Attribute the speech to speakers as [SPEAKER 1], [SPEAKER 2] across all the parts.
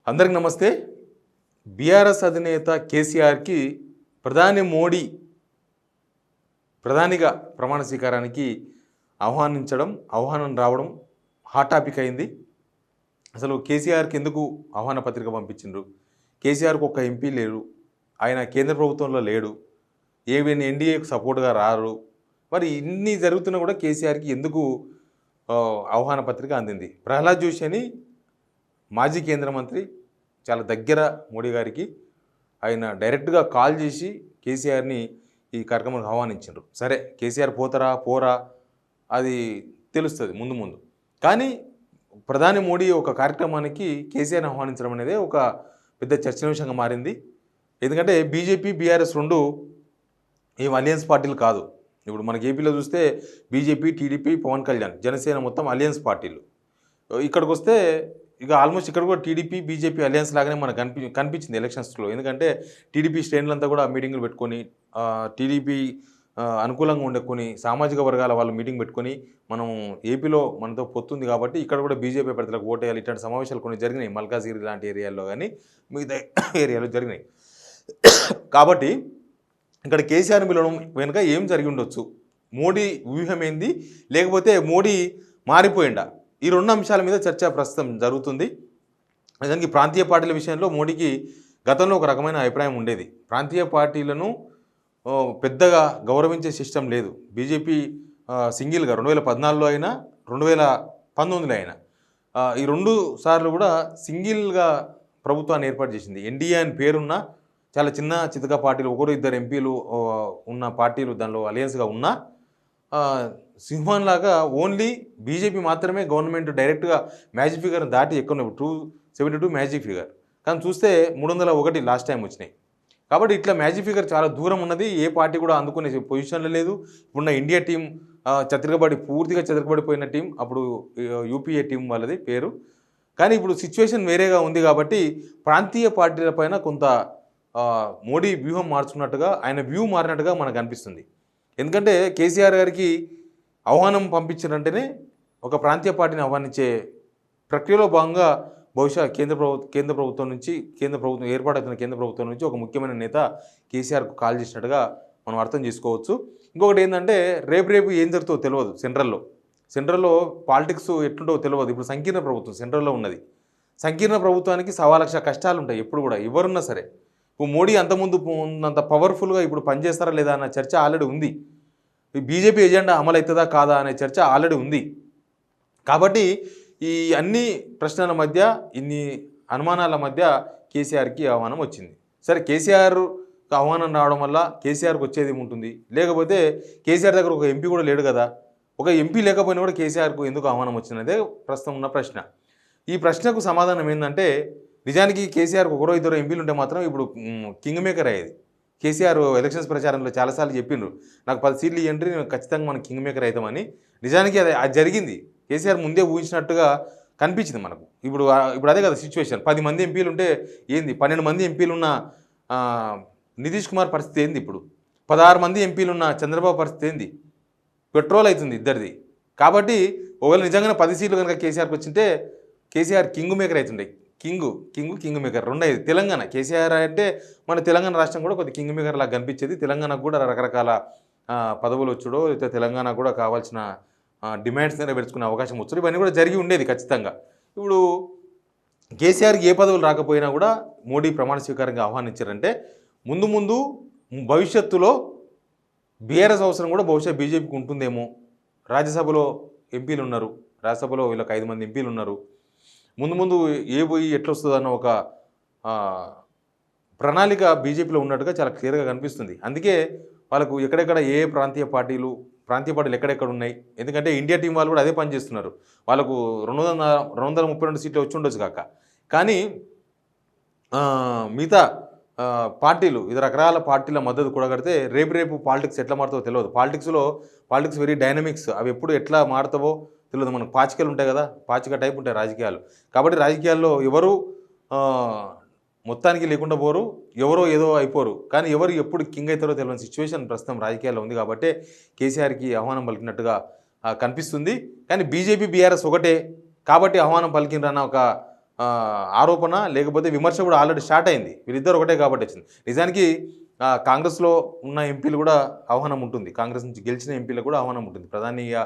[SPEAKER 1] అందరికి నమస్తే. బీఆర్ఎస్ అధినేత కేసీఆర్కి ప్రధానిగా ప్రమాణ స్వీకారానికి ఆహ్వానం రావడం హాట్ టాపిక్ అయింది. అసలు కేసీఆర్కి ఎందుకు ఆహ్వాన పత్రిక పంపించిండ్రు? కేసీఆర్కి ఒక్క ఎంపీ లేరు, ఆయన కేంద్ర ప్రభుత్వంలో లేడు, ఏవైనా ఎన్డీఏకు సపోర్ట్గా రారు. మరి ఇన్ని జరుగుతున్నా కూడా కేసీఆర్కి ఎందుకు ఆహ్వాన పత్రిక అందింది? ప్రహ్లాద్ జోషి అని మాజీ కేంద్ర మంత్రి, చాలా దగ్గర మోడీ గారికి, ఆయన డైరెక్ట్గా కాల్ చేసి కేసీఆర్ని ఈ కార్యక్రమానికి ఆహ్వానించారు. సరే, కేసీఆర్ పోరా అది తెలుస్తుంది ముందు. కానీ ప్రధాని మోడీ ఒక కార్యక్రమానికి కేసీఆర్ని ఆహ్వానించడం అనేది ఒక పెద్ద చర్చనీయాంశంగా మారింది. ఎందుకంటే బీజేపీ బీఆర్ఎస్ రెండు ఏం అలియన్స్ పార్టీలు కాదు. ఇప్పుడు మనకి ఏపీలో చూస్తే బీజేపీ, టీడీపీ, పవన్ కళ్యాణ్, జనసేన మొత్తం అలియన్స్ పార్టీలు. ఇక్కడికి వస్తే ఇక ఆల్మోస్ట్ ఇక్కడ కూడా టీడీపీ బీజేపీ అలియన్స్ లాగానే మనకు కనిపించింది ఎలక్షన్స్లో. ఎందుకంటే టీడీపీ శ్రేణులంతా కూడా మీటింగులు పెట్టుకొని, టీడీపీ అనుకూలంగా ఉండే సామాజిక వర్గాల వాళ్ళు మీటింగ్ పెట్టుకొని, మనం ఏపీలో మనతో పొత్తుంది కాబట్టి ఇక్కడ కూడా బీజేపీ అభ్యర్థులకు ఓటేయాలి, ఇట్లాంటి సమావేశాలు కొన్ని జరిగినాయి మల్కాజిగిరి లాంటి ఏరియాల్లో, కానీ మిగతా ఏరియాలో జరిగినాయి. కాబట్టి ఇక్కడ కేసీఆర్ పిలవడం వెనుక ఏం జరిగి ఉండొచ్చు? మోడీ వ్యూహం ఏంది, లేకపోతే మోడీ మారిపోయిండా? ఈ రెండు అంశాల మీద చర్చ ప్రస్తుతం జరుగుతుంది. నిజానికి ప్రాంతీయ పార్టీల విషయంలో మోడీకి గతంలో ఒక రకమైన అభిప్రాయం ఉండేది. ప్రాంతీయ పార్టీలను పెద్దగా గౌరవించే సిస్టమ్ లేదు. బీజేపీ సింగిల్గా 2014లో అయినా 2019లో అయినా ఈ రెండు సార్లు కూడా సింగిల్గా ప్రభుత్వాన్ని ఏర్పాటు చేసింది. ఎన్డీఏ అని పేరున్న చాలా చిన్న చితక పార్టీలు, ఒకరు ఇద్దరు ఎంపీలు ఉన్న పార్టీలు దానిలో అలయన్స్గా ఉన్నా సింహన్ లాగా ఓన్లీ బీజేపీ మాత్రమే గవర్నమెంట్ డైరెక్ట్గా మ్యాజిక్ ఫిగర్ దాటి ఎక్కువ 272 మ్యాజిక్ ఫిగర్. కానీ చూస్తే 301 లాస్ట్ టైం వచ్చినాయి. కాబట్టి ఇట్లా మ్యాజిక్ ఫిగర్ చాలా దూరం ఉన్నది. ఏ పార్టీ కూడా అందుకునే పొజిషన్లో లేదు. ఇప్పుడున్న ఇండియా టీం పూర్తిగా చెదరబడిపోయిన టీం, అప్పుడు యూపీఏ టీం వాళ్ళది పేరు. కానీ ఇప్పుడు సిచ్యువేషన్ వేరేగా ఉంది. కాబట్టి ప్రాంతీయ పార్టీల పైన కొంత మోడీ వ్యూహం మార్చుకున్నట్టుగా, ఆయన వ్యూ మారినట్టుగా మనకు అనిపిస్తుంది. ఎందుకంటే కేసీఆర్ గారికి ఆహ్వానం పంపించారంటేనే ఒక ప్రాంతీయ పార్టీని ఆహ్వానించే ప్రక్రియలో భాగంగా బహుశా కేంద్ర ప్రభుత్వం ఏర్పాటవుతున్న కేంద్ర ప్రభుత్వం నుంచి ఒక ముఖ్యమైన నేత కేసీఆర్కు కాల్ చేసినట్టుగా మనం అర్థం చేసుకోవచ్చు. ఇంకొకటి ఏంటంటే రేపు ఏం జరుగుతుందో తెలియదు. సెంట్రల్లో పాలిటిక్స్ ఎట్లుంటో తెలియదు. ఇప్పుడు సంకీర్ణ ప్రభుత్వం సెంట్రల్లో ఉన్నది. సంకీర్ణ ప్రభుత్వానికి 1,00,000 కష్టాలు ఉంటాయి ఎప్పుడు కూడా, ఎవరున్నా సరే. ఇప్పుడు మోడీ అంతకుముందు ఉన్నంత పవర్ఫుల్గా ఇప్పుడు పనిచేస్తారా లేదా అన్న చర్చ ఆల్రెడీ ఉంది. బీజేపీ ఎజెండా అమలు అవుతుందా కాదా అనే చర్చ ఆల్రెడీ ఉంది. కాబట్టి ఈ అన్ని ప్రశ్నల మధ్య, ఇన్ని అనుమానాల మధ్య కేసీఆర్కి ఆహ్వానం వచ్చింది. సరే, కేసీఆర్ ఆహ్వానం రావడం వల్ల కేసీఆర్కి వచ్చేది ఏముంటుంది? లేకపోతే కేసీఆర్ దగ్గర ఒక ఎంపీ కూడా లేడు కదా. ఒక ఎంపీ లేకపోయినా కూడా కేసీఆర్కు ఎందుకు ఆహ్వానం వచ్చినదే ప్రస్తుతం ఉన్న ప్రశ్న. ఈ ప్రశ్నకు సమాధానం ఏంటంటే, నిజానికి కేసీఆర్కు ఒకరో ఇద్దరు ఎంపీలు ఉంటే మాత్రం ఇప్పుడు కింగ్ మేకర్ అయ్యేది. కేసీఆర్ ఎలక్షన్స్ ప్రచారంలో చాలాసార్లు చెప్పిండ్రు, నాకు 10 సీట్లు ఇవ్వండి, నేను ఖచ్చితంగా మనం కింగ్ మేకర్ అవుతామని. నిజానికి అది జరిగింది. కేసీఆర్ ముందే ఊహించినట్టుగా కనిపించింది మనకు. ఇప్పుడు అదే కదా సిచ్యువేషన్. 10 మంది ఎంపీలు ఉంటే ఏంది, 12 మంది ఎంపీలు ఉన్న నితీష్ కుమార్ పరిస్థితి ఏంది, ఇప్పుడు 16 మంది ఎంపీలు ఉన్న చంద్రబాబు పరిస్థితి ఏంది? పెట్రోల్ అవుతుంది ఇద్దరిది. కాబట్టి ఒకవేళ నిజంగానే 10 సీట్లు కనుక కేసీఆర్కి వచ్చింటే కేసీఆర్ కింగ్ మేకర్ అవుతుండే. కింగ్ మేకర్ రెండేది. తెలంగాణ కేసీఆర్ అంటే మన తెలంగాణ రాష్ట్రం కూడా కొద్ది కింగ్ మేకర్ లాగా కనిపించేది. తెలంగాణకు కూడా రకరకాల పదవులు వచ్చుడో, లేకపోతే తెలంగాణకు కూడా కావాల్సిన డిమాండ్స్ నెరవేర్చుకునే అవకాశం వచ్చుడు, ఇవన్నీ కూడా జరిగి ఉండేది ఖచ్చితంగా. ఇప్పుడు కేసీఆర్కి ఏ పదవులు రాకపోయినా కూడా మోడీ ప్రమాణ స్వీకారంగా ఆహ్వానించారంటే ముందు భవిష్యత్తులో బీఆర్ఎస్ అవసరం కూడా బహుశా బీజేపీకి ఉంటుందేమో. రాజ్యసభలో ఎంపీలు ఉన్నారు, రాజ్యసభలో వీళ్ళకి 5 మంది ఎంపీలు ఉన్నారు. ముందు ఏ పోయి ఎట్లొస్తుందన్న ఒక ప్రణాళిక బీజేపీలో ఉన్నట్టుగా చాలా క్లియర్గా కనిపిస్తుంది. అందుకే వాళ్ళకు ఎక్కడెక్కడ ప్రాంతీయ పార్టీలు ఎక్కడెక్కడ ఉన్నాయి. ఎందుకంటే ఇండియా టీం వాళ్ళు కూడా అదే పని చేస్తున్నారు. వాళ్ళకు 232 సీట్లు వచ్చి ఉండొచ్చు కాక, కానీ మిగతా పార్టీలు, ఇది రకరకాల పార్టీల మద్దతు కూడగడితే రేపు పాలిటిక్స్ ఎట్లా మారుతావో తెలియదు. Politics very dynamics. అవి ఎప్పుడు ఎట్లా మారుతావో తెలియదు. మనకు పాచికలు ఉంటాయి కదా, పాచిక టైప్ ఉంటాయి రాజకీయాలు. కాబట్టి రాజకీయాల్లో ఎవరు మొత్తానికి లేకుండా పోరు, ఎవరో ఏదో అయిపోరు. కానీ ఎవరు ఎప్పుడు కింగ్ అవుతారో తెలియని సిచ్యువేషన్ ప్రస్తుతం రాజకీయాల్లో ఉంది. కాబట్టి కేసీఆర్కి ఆహ్వానం పలికినట్టుగా కనిపిస్తుంది. కానీ బీజేపీ బీఆర్ఎస్ ఒకటే కాబట్టి ఆహ్వానం పలికినరన్న ఒక ఆరోపణ లేకపోతే విమర్శ కూడా ఆల్రెడీ స్టార్ట్ అయింది. వీళ్ళిద్దరు ఒకటే కాబట్టి వచ్చింది. నిజానికి కాంగ్రెస్లో ఉన్న ఎంపీలు కూడా ఆహ్వానం ఉంటుంది. కాంగ్రెస్ నుంచి గెలిచిన ఎంపీలకు కూడా ఆహ్వానం ఉంటుంది. ప్రధానిగా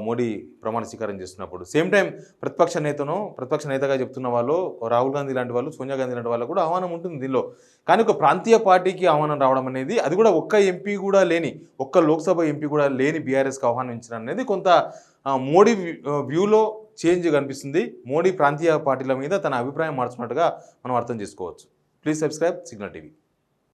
[SPEAKER 1] మోడీ ప్రమాణ స్వీకారం చేస్తున్నప్పుడు. సేమ్ టైం ప్రతిపక్ష నేతగా చెప్తున్న వాళ్ళు రాహుల్ గాంధీ లాంటి వాళ్ళు, సోనియా గాంధీ లాంటి వాళ్ళు కూడా ఆహ్వానం ఉంటుంది దీనిలో. కానీ ఒక ప్రాంతీయ పార్టీకి ఆహ్వానం రావడం అనేది, అది కూడా ఒక్క ఎంపీ కూడా లేని, ఒక్క లోక్సభ ఎంపీ కూడా లేని బీఆర్ఎస్కి ఆహ్వానించడం అనేది కొంత మోడీ వ్యూలో చేంజ్ కనిపిస్తుంది. మోడీ ప్రాంతీయ పార్టీల మీద తన అభిప్రాయం మార్చుకున్నట్టుగా మనం అర్థం చేసుకోవచ్చు. Please subscribe signal TV.